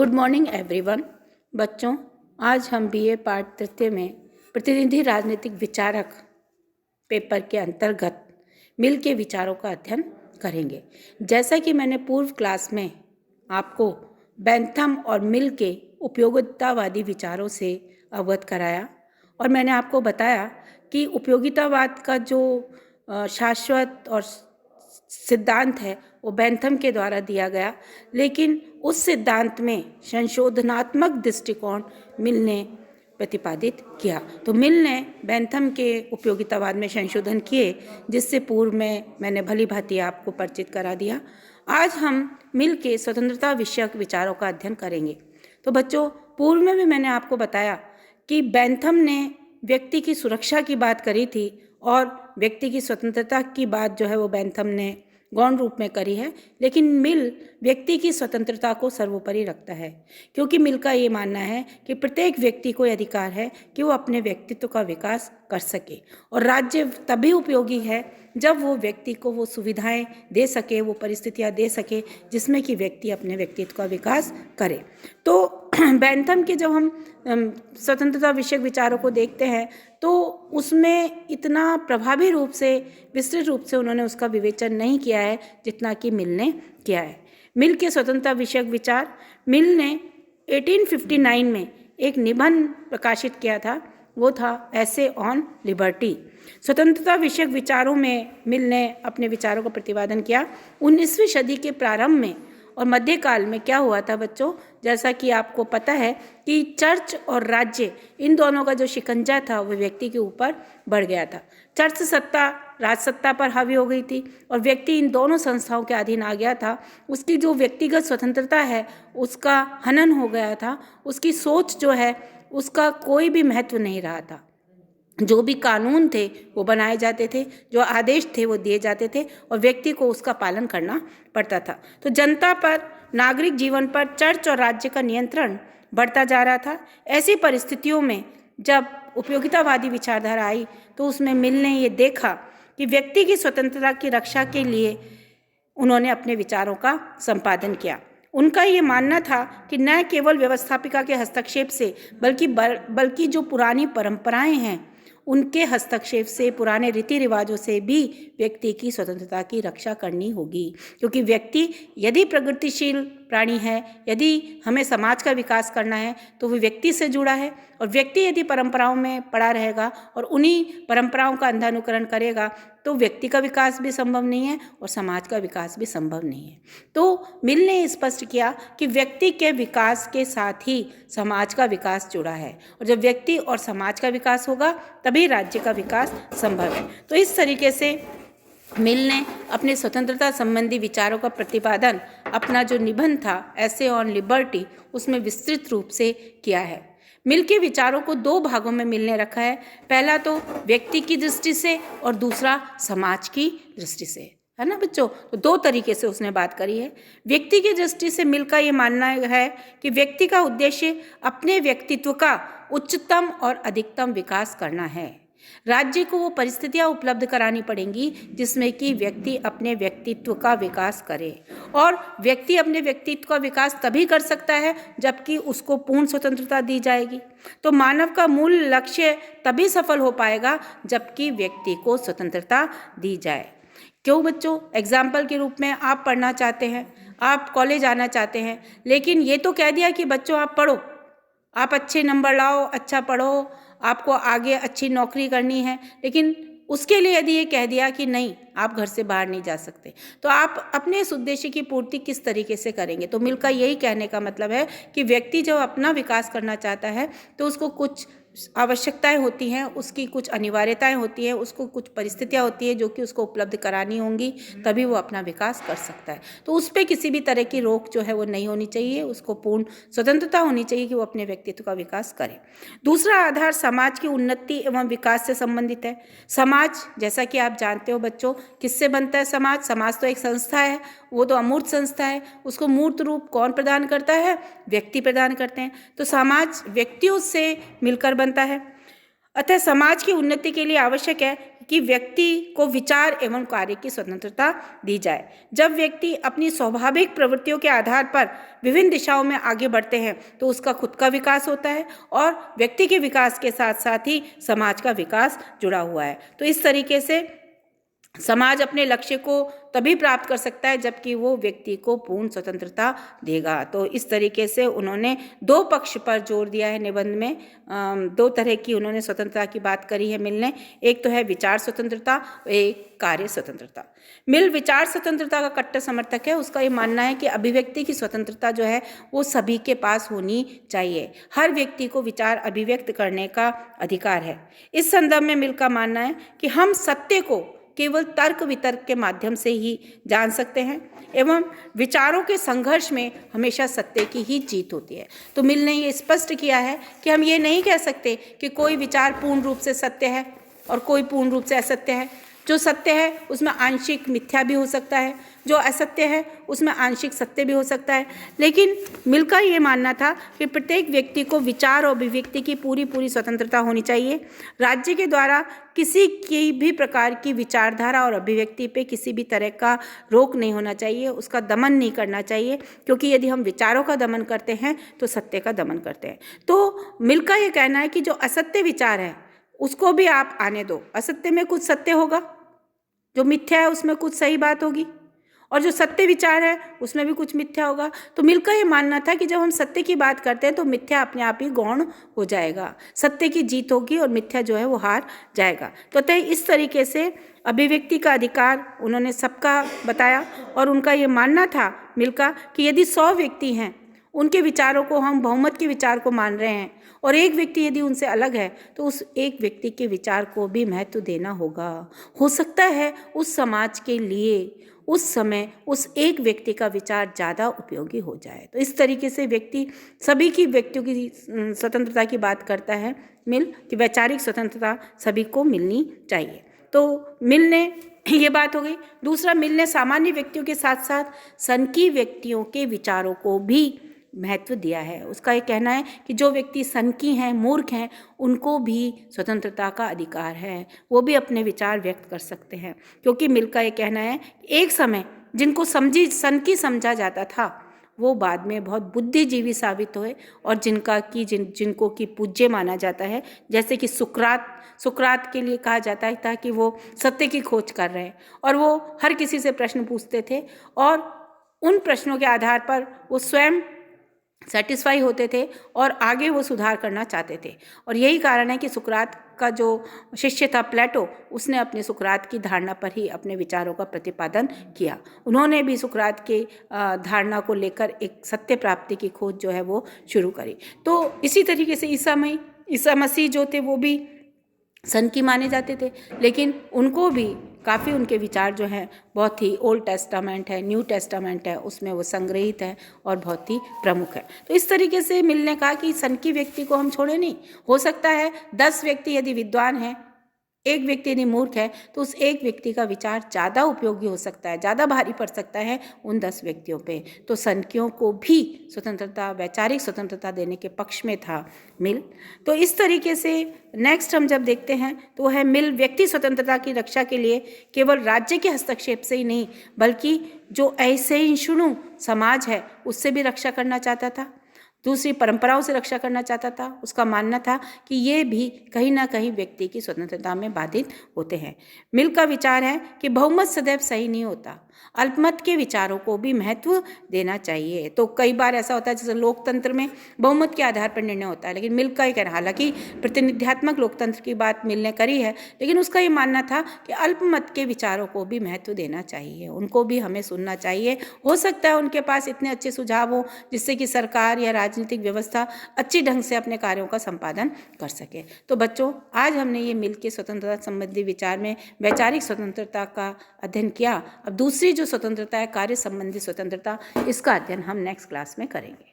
Good morning everyone. बच्चों, आज हम बीए पाठ तृतीय में प्रतिनिधि राजनीतिक विचारक पेपर के अंतर्गत मिल के विचारों का अध्ययन करेंगे। जैसा कि मैंने पूर्व क्लास में आपको बेंथम और मिल के उपयोगितावादी विचारों से अवगत कराया और मैंने आपको बताया कि उपयोगितावाद का जो शाश्वत और सिद्धांत है वो बेंथम के द्वारा दिया गया, लेकिन उस सिद्धांत में संशोधनात्मक दृष्टिकोण मिल ने प्रतिपादित किया। तो मिल ने बेंथम के उपयोगितावाद में संशोधन किए, जिससे पूर्व में मैंने भली भांति आपको परिचित करा दिया। आज हम मिल के स्वतंत्रता विषयक विचारों का अध्ययन करेंगे। तो बच्चों, पूर्व में भी मैंने आपको बताया कि बेंथम ने व्यक्ति की सुरक्षा की बात करी थी और व्यक्ति की स्वतंत्रता की बात जो है वो बेंथम ने गौण रूप में करी है, लेकिन मिल व्यक्ति की स्वतंत्रता को सर्वोपरि रखता है, क्योंकि मिल का ये मानना है कि प्रत्येक व्यक्ति को अधिकार है कि वो अपने व्यक्तित्व का विकास कर सके और राज्य तभी उपयोगी है जब वो व्यक्ति को वो सुविधाएं दे सके, वो परिस्थितियां दे सके जिसमें कि व्यक्ति अपने व्यक्तित्व का विकास करे। तो बेंथम के जब हम स्वतंत्रता विषयक विचारों को देखते हैं तो उसमें इतना प्रभावी रूप से, विस्तृत रूप से उन्होंने उसका विवेचन नहीं किया है जितना कि मिल ने किया है। मिल के स्वतंत्रता विषयक विचार, मिल ने 1859 में एक निबंध प्रकाशित किया था, वो था ऐसे ऑन लिबर्टी। स्वतंत्रता विषयक विचारों में मिल ने अपने विचारों का प्रतिपादन किया। 19वीं सदी के प्रारंभ में और मध्यकाल में क्या हुआ था बच्चों, जैसा कि आपको पता है कि चर्च और राज्य, इन दोनों का जो शिकंजा था वो व्यक्ति के ऊपर बढ़ गया था। चर्च सत्ता राजसत्ता पर हावी हो गई थी और व्यक्ति इन दोनों संस्थाओं के अधीन आ गया था। उसकी जो व्यक्तिगत स्वतंत्रता है उसका हनन हो गया था। उसकी सोच जो है उसका कोई भी महत्व नहीं रहा था। जो भी कानून थे वो बनाए जाते थे, जो आदेश थे वो दिए जाते थे और व्यक्ति को उसका पालन करना पड़ता था। तो जनता पर, नागरिक जीवन पर चर्च और राज्य का नियंत्रण बढ़ता जा रहा था। ऐसी परिस्थितियों में जब उपयोगितावादी विचारधारा आई तो उसमें मिल ने ये देखा कि व्यक्ति की स्वतंत्रता की रक्षा के लिए उन्होंने अपने विचारों का संपादन किया। उनका ये मानना था कि न केवल व्यवस्थापिका के हस्तक्षेप से बल्कि जो पुरानी परंपराएं हैं उनके हस्तक्षेप से, पुराने रीति रिवाजों से भी व्यक्ति की स्वतंत्रता की रक्षा करनी होगी, क्योंकि व्यक्ति यदि प्रगतिशील प्राणी है, यदि हमें समाज का विकास करना है तो वो व्यक्ति से जुड़ा है और व्यक्ति यदि परंपराओं में पड़ा रहेगा और उन्हीं परंपराओं का अंधानुकरण करेगा तो व्यक्ति का विकास भी संभव नहीं है और समाज का विकास भी संभव नहीं है। तो मिल ने स्पष्ट किया कि व्यक्ति के विकास के साथ ही समाज का विकास जुड़ा है और जब व्यक्ति और समाज का विकास होगा तभी राज्य का विकास संभव है। तो इस तरीके से मिल ने अपने स्वतंत्रता संबंधी विचारों का प्रतिपादन अपना जो निबंध था ऐसे ऑन लिबर्टी उसमें विस्तृत रूप से किया है। मिल के विचारों को दो भागों में मिल ने रखा है। पहला तो व्यक्ति की दृष्टि से और दूसरा समाज की दृष्टि से, है ना बच्चों। तो दो तरीके से उसने बात करी है। व्यक्ति की दृष्टि से मिल का ये मानना है कि व्यक्ति का उद्देश्य अपने व्यक्तित्व का उच्चतम और अधिकतम विकास करना है। राज्य को वो परिस्थितियां उपलब्ध करानी पड़ेंगी जिसमें कि व्यक्ति अपने व्यक्तित्व का विकास करे और व्यक्ति अपने व्यक्तित्व का विकास तभी कर सकता है जबकि उसको पूर्ण स्वतंत्रता दी जाएगी। तो मानव का मूल लक्ष्य तभी सफल हो पाएगा जबकि व्यक्ति को स्वतंत्रता दी जाए। क्यों बच्चों, एग्जाम्पल के रूप में आप पढ़ना चाहते हैं, आप कॉलेज आना चाहते हैं, लेकिन ये तो कह दिया कि बच्चों आप पढ़ो, आप अच्छे नंबर लाओ, अच्छा पढ़ो, आपको आगे अच्छी नौकरी करनी है, लेकिन उसके लिए यदि ये कह दिया कि नहीं आप घर से बाहर नहीं जा सकते, तो आप अपने इस उद्देश्य की पूर्ति किस तरीके से करेंगे। तो मिल का यही कहने का मतलब है कि व्यक्ति जब अपना विकास करना चाहता है तो उसको कुछ आवश्यकताएं होती हैं, उसकी कुछ अनिवार्यताएं होती हैं, उसको कुछ परिस्थितियां होती है जो कि उसको उपलब्ध करानी होंगी, तभी वो अपना विकास कर सकता है। तो उस पर किसी भी तरह की रोक जो है वो नहीं होनी चाहिए, उसको पूर्ण स्वतंत्रता होनी चाहिए कि वो अपने व्यक्तित्व का विकास करे। दूसरा आधार समाज की उन्नति एवं विकास से संबंधित है। समाज, जैसा कि आप जानते हो बच्चों, किससे बनता है समाज? समाज तो एक संस्था है, वो तो अमूर्त संस्था है, उसको मूर्त रूप कौन प्रदान करता है? व्यक्ति प्रदान करते हैं। तो समाज व्यक्तियों से मिलकर बनता है। अतः समाज की उन्नति के लिए आवश्यक है कि व्यक्ति को विचार एवं कार्य की स्वतंत्रता दी जाए। जब व्यक्ति अपनी स्वाभाविक प्रवृत्तियों के आधार पर विभिन्न दिशाओं में आगे बढ़ते हैं तो उसका खुद का विकास होता है और व्यक्ति के विकास के साथ साथ ही समाज का विकास जुड़ा हुआ है। तो इस तरीके से समाज अपने लक्ष्य को तभी प्राप्त कर सकता है जबकि वो व्यक्ति को पूर्ण स्वतंत्रता देगा। तो इस तरीके से उन्होंने दो पक्ष पर जोर दिया है निबंध में। दो तरह की उन्होंने स्वतंत्रता की बात करी है मिल ने। एक तो है विचार स्वतंत्रता, एक कार्य स्वतंत्रता। मिल विचार स्वतंत्रता का कट्टर समर्थक है। उसका ये मानना है कि अभिव्यक्ति की स्वतंत्रता जो है वो सभी के पास होनी चाहिए। हर व्यक्ति को विचार अभिव्यक्त करने का अधिकार है। इस संदर्भ में मिल का मानना है कि हम सत्य को केवल तर्क वितर्क के माध्यम से ही जान सकते हैं एवं विचारों के संघर्ष में हमेशा सत्य की ही जीत होती है। तो मिल ने ये स्पष्ट किया है कि हम ये नहीं कह सकते कि कोई विचार पूर्ण रूप से सत्य है और कोई पूर्ण रूप से असत्य है। जो सत्य है उसमें आंशिक मिथ्या भी हो सकता है, जो असत्य है उसमें आंशिक सत्य भी हो सकता है। लेकिन मिल का ये मानना था कि प्रत्येक व्यक्ति को विचार और अभिव्यक्ति की पूरी स्वतंत्रता होनी चाहिए। राज्य के द्वारा किसी की भी प्रकार की विचारधारा और अभिव्यक्ति पे किसी भी तरह का रोक नहीं होना चाहिए, उसका दमन नहीं करना चाहिए, क्योंकि यदि हम विचारों का दमन करते हैं तो सत्य का दमन करते हैं। तो मिल का ये कहना है कि जो असत्य विचार है उसको भी आप आने दो। असत्य में कुछ सत्य होगा, जो मिथ्या है उसमें कुछ सही बात होगी, और जो सत्य विचार है उसमें भी कुछ मिथ्या होगा। तो मिल का ये मानना था कि जब हम सत्य की बात करते हैं तो मिथ्या अपने आप ही गौण हो जाएगा, सत्य की जीत होगी और मिथ्या जो है वो हार जाएगा। तो अतः इस तरीके से अभिव्यक्ति का अधिकार उन्होंने सबका बताया। और उनका ये मानना था मिल का कि यदि 100 व्यक्ति हैं, उनके विचारों को हम बहुमत के विचार को मान रहे हैं और एक व्यक्ति यदि उनसे अलग है तो उस एक व्यक्ति के विचार को भी महत्व देना होगा। हो सकता है उस समाज के लिए उस समय उस एक व्यक्ति का विचार ज़्यादा उपयोगी हो जाए। तो इस तरीके से व्यक्ति सभी की व्यक्तियों की स्वतंत्रता की बात करता है मिल कि वैचारिक स्वतंत्रता सभी को मिलनी चाहिए। तो मिल ने ये बात हो गई। दूसरा, मिल ने सामान्य व्यक्तियों के साथ साथ सनकी व्यक्तियों के विचारों को भी महत्व दिया है। उसका ये कहना है कि जो व्यक्ति सनकी हैं, मूर्ख हैं, उनको भी स्वतंत्रता का अधिकार है, वो भी अपने विचार व्यक्त कर सकते हैं। क्योंकि मिल का ये कहना है कि एक समय जिनको सनकी समझा जाता था वो बाद में बहुत बुद्धिजीवी साबित हुए और जिनको कि पूज्य माना जाता है। जैसे कि सुकरात के लिए कहा जाता है था कि वो सत्य की खोज कर रहे हैं और वो हर किसी से प्रश्न पूछते थे और उन प्रश्नों के आधार पर वो स्वयं सेटिस्फाई होते थे और आगे वो सुधार करना चाहते थे। और यही कारण है कि सुकरात का जो शिष्य था प्लेटो, उसने अपने सुकरात की धारणा पर ही अपने विचारों का प्रतिपादन किया। उन्होंने भी सुकरात के धारणा को लेकर एक सत्य प्राप्ति की खोज जो है वो शुरू करी। तो इसी तरीके से ईसा मसीह जो थे वो भी सनकी माने जाते थे, लेकिन उनको भी काफ़ी उनके विचार जो हैं बहुत ही ओल्ड टेस्टामेंट है, न्यू टेस्टामेंट है, उसमें वो संग्रहित है और बहुत ही प्रमुख है। तो इस तरीके से मिल ने कहा कि सनकी व्यक्ति को हम छोड़े नहीं। हो सकता है 10 व्यक्ति यदि विद्वान हैं, एक व्यक्ति यदि मूर्ख है, तो उस एक व्यक्ति का विचार ज़्यादा उपयोगी हो सकता है, ज़्यादा भारी पड़ सकता है उन 10 व्यक्तियों पे। तो सनकियों को भी स्वतंत्रता, वैचारिक स्वतंत्रता देने के पक्ष में था मिल। तो इस तरीके से नेक्स्ट हम जब देखते हैं तो वह है मिल व्यक्ति स्वतंत्रता की रक्षा के लिए केवल राज्य के हस्तक्षेप से ही नहीं बल्कि जो असहिष्णु समाज है उससे भी रक्षा करना चाहता था, दूसरी परंपराओं से रक्षा करना चाहता था। उसका मानना था कि ये भी कहीं ना कहीं व्यक्ति की स्वतंत्रता में बाधित होते हैं। मिल का विचार है कि बहुमत सदैव सही नहीं होता, अल्पमत के विचारों को भी महत्व देना चाहिए। तो कई बार ऐसा होता है जैसे लोकतंत्र में बहुमत के आधार पर निर्णय होता है, लेकिन मिल का ये कहना, हालांकि प्रतिनिध्यात्मक लोकतंत्र की बात मिल ने करी है, लेकिन उसका ये मानना था कि अल्पमत के विचारों को भी महत्व देना चाहिए, उनको भी हमें सुनना चाहिए। हो सकता है उनके पास इतने अच्छे सुझाव हो जिससे कि सरकार या राजनीतिक व्यवस्था अच्छी ढंग से अपने कार्यों का संपादन कर सके। तो बच्चों, आज हमने ये मिल के स्वतंत्रता संबंधी विचार में वैचारिक स्वतंत्रता का अध्ययन किया। अब दूसरी जो स्वतंत्रता है, कार्य संबंधी स्वतंत्रता, इसका अध्ययन हम नेक्स्ट क्लास में करेंगे।